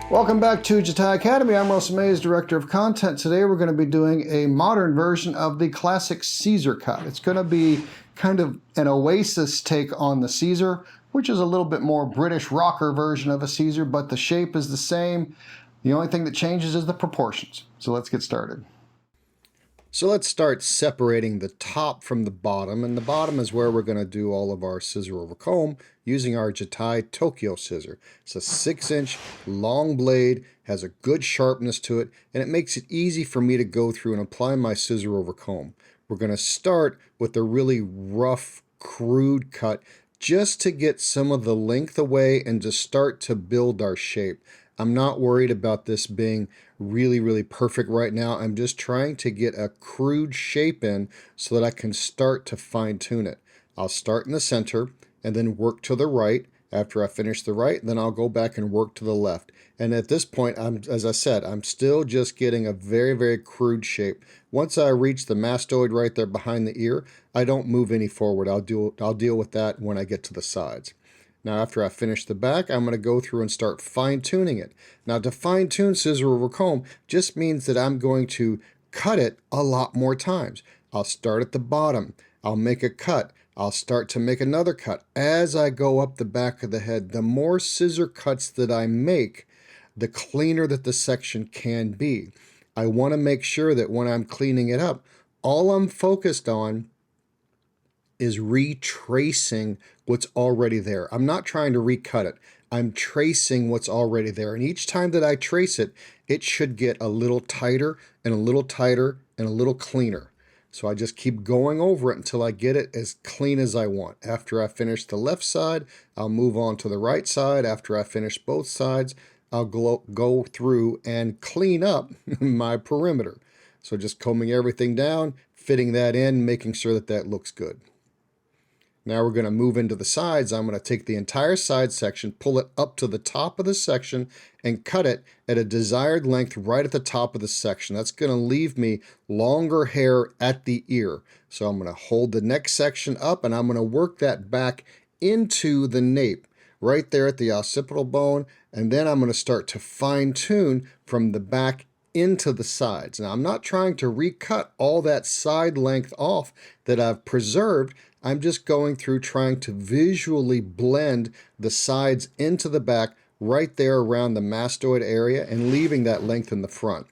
Welcome back to Jatai Academy. I'm Russell Mays, Director of Content. Today we're going to be doing a modern version of the classic Caesar cut. It's going to be kind of an Oasis take on the Caesar, which is a little bit more British rocker version of a Caesar, but the shape is the same. The only thing that changes is the proportions. So let's get started. So let's start separating the top from the bottom, and the bottom is where we're going to do all of our scissor-over-comb using our Jatai Tokyo scissor. It's a 6-inch long blade, has a good sharpness to it, and it makes it easy for me to go through and apply my scissor-over-comb. We're going to start with a really rough, crude cut just to get some of the length away and to start to build our shape. I'm not worried about this being really perfect right now. I'm just trying to get a crude shape in so that I can start to fine tune it. I'll start in the center and then work to the right. After I finish the right, then I'll go back and work to the left. And at this point, as I said, I'm still just getting a very crude shape. Once I reach the mastoid right there behind the ear, I don't move any forward. I'll deal with that when I get to the sides. Now, after I finish the back, I'm going to go through and start fine-tuning it. Now, to fine-tune scissor-over-comb just means that I'm going to cut it a lot more times. I'll start at the bottom. I'll make a cut. I'll start to make another cut. As I go up the back of the head, the more scissor cuts that I make, the cleaner that the section can be. I want to make sure that when I'm cleaning it up, all I'm focused on is retracing what's already there. I'm not trying to recut it. I'm tracing what's already there. And each time that I trace it, it should get a little tighter and a little tighter and a little cleaner. So I just keep going over it until I get it as clean as I want. After I finish the left side, I'll move on to the right side. After I finish both sides, I'll go through and clean up my perimeter. So just combing everything down, fitting that in, making sure that that looks good. Now we're going to move into the sides. I'm going to take the entire side section, pull it up to the top of the section, and cut it at a desired length right at the top of the section. That's going to leave me longer hair at the ear. So I'm going to hold the next section up, and I'm going to work that back into the nape, right there at the occipital bone, and then I'm going to start to fine-tune from the back into the sides. Now, I'm not trying to recut all that side length off that I've preserved. I'm just going through trying to visually blend the sides into the back right there around the mastoid area and leaving that length in the front.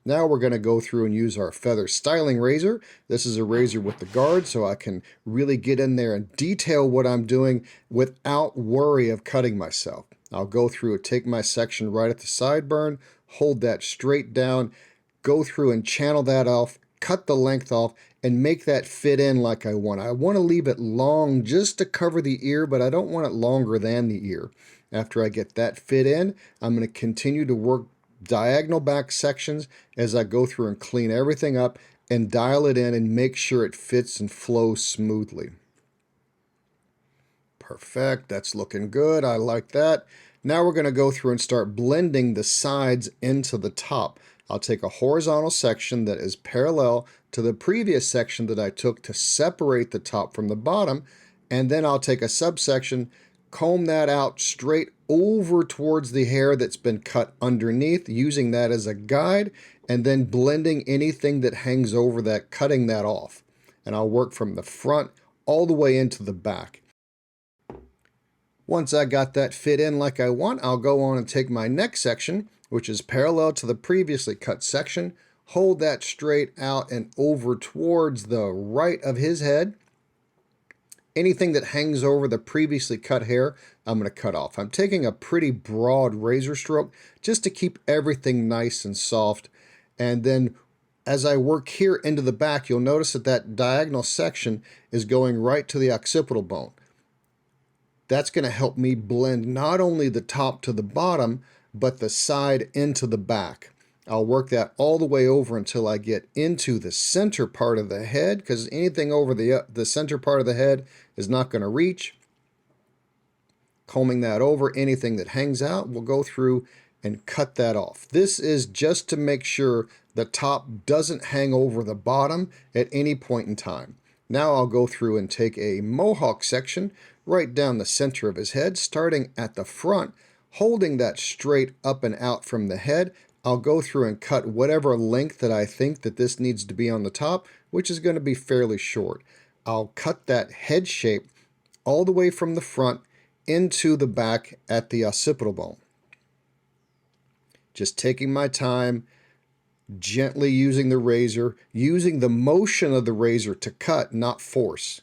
Now we're going to go through and use our feather styling razor. This is a razor with the guard, so I can really get in there and detail what I'm doing without worry of cutting myself. I'll go through and take my section right at the sideburn, hold that straight down, go through and channel that off, cut the length off, and make that fit in like I want. I want to leave it long just to cover the ear, but I don't want it longer than the ear. After I get that fit in, I'm going to continue to work diagonal back sections as I go through and clean everything up and dial it in and make sure it fits and flows smoothly. Perfect, that's looking good, I like that. Now we're going to go through and start blending the sides into the top. I'll take a horizontal section that is parallel to the previous section that I took to separate the top from the bottom, and then I'll take a subsection, comb that out straight over towards the hair that's been cut underneath, using that as a guide, and then blending anything that hangs over that, cutting that off. And I'll work from the front all the way into the back. Once I got that fit in like I want, I'll go on and take my neck section, which is parallel to the previously cut section, hold that straight out and over towards the right of his head. Anything that hangs over the previously cut hair, I'm going to cut off. I'm taking a pretty broad razor stroke just to keep everything nice and soft. And then as I work here into the back, you'll notice that that diagonal section is going right to the occipital bone. That's going to help me blend not only the top to the bottom, but the side into the back. I'll work that all the way over until I get into the center part of the head, because anything over the center part of the head is not going to reach. Combing that over, anything that hangs out, we'll go through and cut that off. This is just to make sure the top doesn't hang over the bottom at any point in time. Now I'll go through and take a Mohawk section right down the center of his head, starting at the front, holding that straight up and out from the head, I'll go through and cut whatever length that I think that this needs to be on the top, which is going to be fairly short. I'll cut that head shape all the way from the front into the back at the occipital bone. Just taking my time, gently using the razor, using the motion of the razor to cut, not force.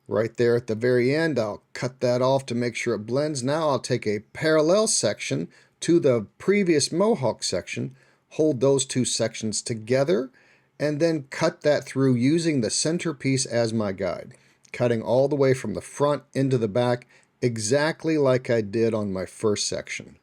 Right there at the very end, I'll cut that off to make sure it blends. Now I'll take a parallel section to the previous Mohawk section, hold those two sections together, and then cut that through using the centerpiece as my guide, cutting all the way from the front into the back, exactly like I did on my first section.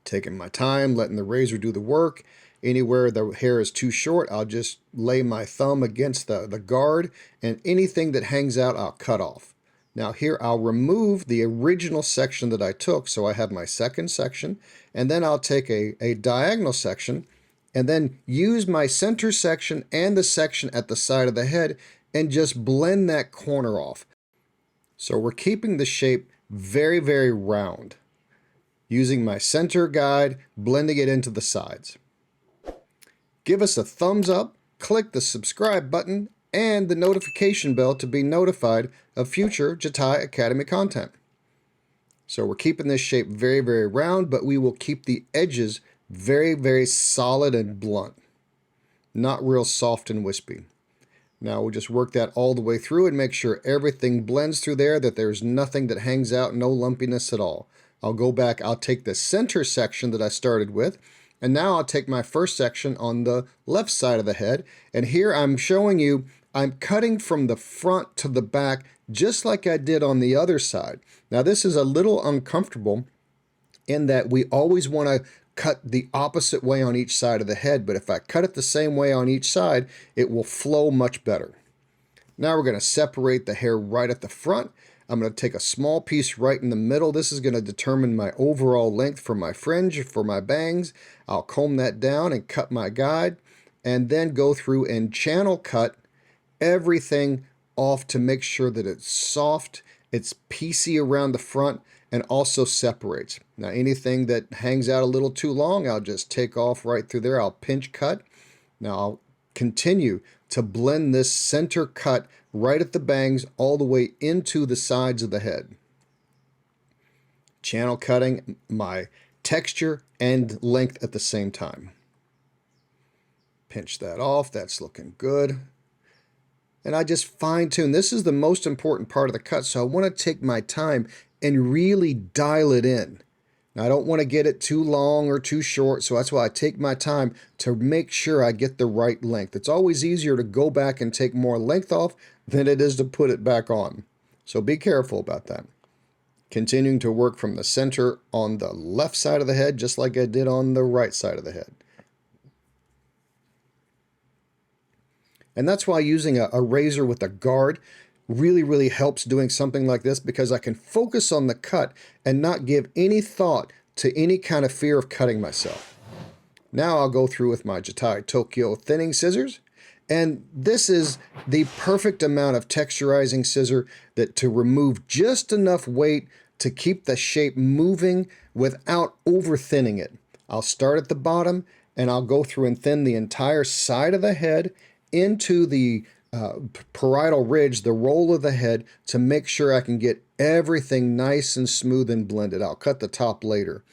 Taking my time, letting the razor do the work. Anywhere the hair is too short, I'll just lay my thumb against the guard, and anything that hangs out, I'll cut off. Now here, I'll remove the original section that I took, so I have my second section, and then I'll take a diagonal section, and then use my center section and the section at the side of the head, and just blend that corner off. So we're keeping the shape very, very round, using my center guide, blending it into the sides. Give us a thumbs up, click the subscribe button, and the notification bell to be notified of future Jatai Academy content. So we're keeping this shape very, very round, but we will keep the edges very, very solid and blunt, not real soft and wispy. Now we'll just work that all the way through and make sure everything blends through there, that there's nothing that hangs out, no lumpiness at all. I'll go back, I'll take the center section that I started with, and now I'll take my first section on the left side of the head, and here I'm showing you I'm cutting from the front to the back just like I did on the other side. Now this is a little uncomfortable in that we always want to cut the opposite way on each side of the head, but if I cut it the same way on each side, it will flow much better. Now we're going to separate the hair right at the front. I'm going to take a small piece right in the middle. This is going to determine my overall length for my fringe, for my bangs. I'll comb that down and cut my guide, and then go through and channel cut everything off to make sure that it's soft, it's piecey around the front, and also separates. Now anything that hangs out a little too long, I'll just take off right through there. I'll pinch cut. Now I'll continue to blend this center cut right at the bangs all the way into the sides of the head. Channel cutting my texture and length at the same time. Pinch that off, that's looking good. And I just fine tune. This is the most important part of the cut, so I want to take my time and really dial it in. Now, I don't want to get it too long or too short, so that's why I take my time to make sure I get the right length. It's always easier to go back and take more length off than it is to put it back on. So be careful about that. Continuing to work from the center on the left side of the head, just like I did on the right side of the head. And that's why using a razor with a guard really, really helps doing something like this, because I can focus on the cut and not give any thought to any kind of fear of cutting myself. Now I'll go through with my Jatai Tokyo Thinning Scissors, and this is the perfect amount of texturizing scissor that to remove just enough weight to keep the shape moving without over thinning it. I'll start at the bottom and I'll go through and thin the entire side of the head into the parietal ridge, the roll of the head, to make sure I can get everything nice and smooth and blended. I'll cut the top later,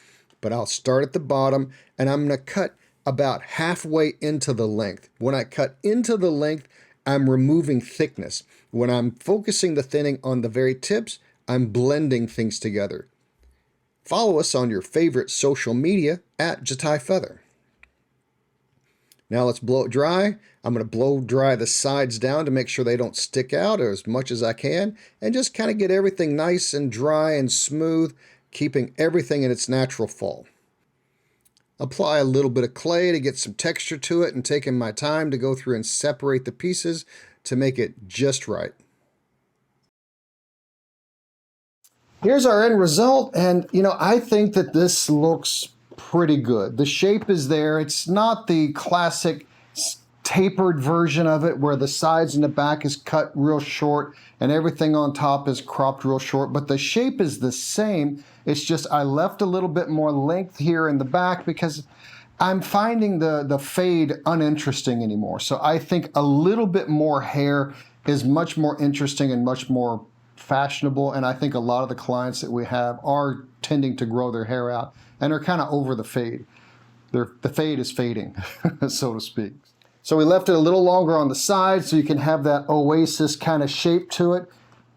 but I'll start at the bottom and I'm going to cut about halfway into the length. When I cut into the length, I'm removing thickness. When I'm focusing the thinning on the very tips, I'm blending things together. Follow us on your favorite social media at Jatai Feather. Now let's blow it dry. I'm going to blow dry the sides down to make sure they don't stick out as much as I can, and just kind of get everything nice and dry and smooth, keeping everything in its natural fall. Apply a little bit of clay to get some texture to it, and taking my time to go through and separate the pieces to make it just right. Here's our end result, and I think that this looks pretty good. The shape is there. It's not the classic tapered version of it where the sides and the back is cut real short and everything on top is cropped real short, but the shape is the same. It's just I left a little bit more length here in the back because I'm finding the fade uninteresting anymore. So I think a little bit more hair is much more interesting and much more fashionable, and I think a lot of the clients that we have are tending to grow their hair out and are kind of over the fade. The fade is fading, so to speak. So we left it a little longer on the side so you can have that Oasis kind of shape to it.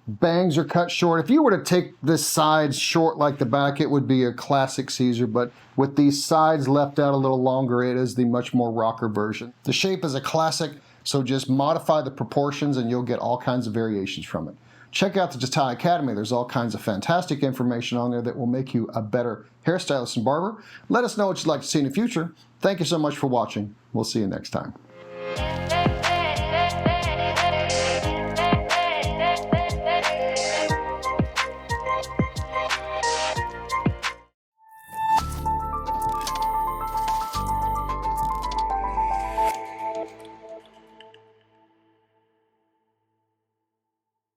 Bangs are cut short. If you were to take this side short like the back, it would be a classic Caesar, but with these sides left out a little longer, it is the much more rocker version. The shape is a classic, so just modify the proportions and you'll get all kinds of variations from it. Check out the Jatai Academy. There's all kinds of fantastic information on there that will make you a better hairstylist and barber. Let us know what you'd like to see in the future. Thank you so much for watching. We'll see you next time.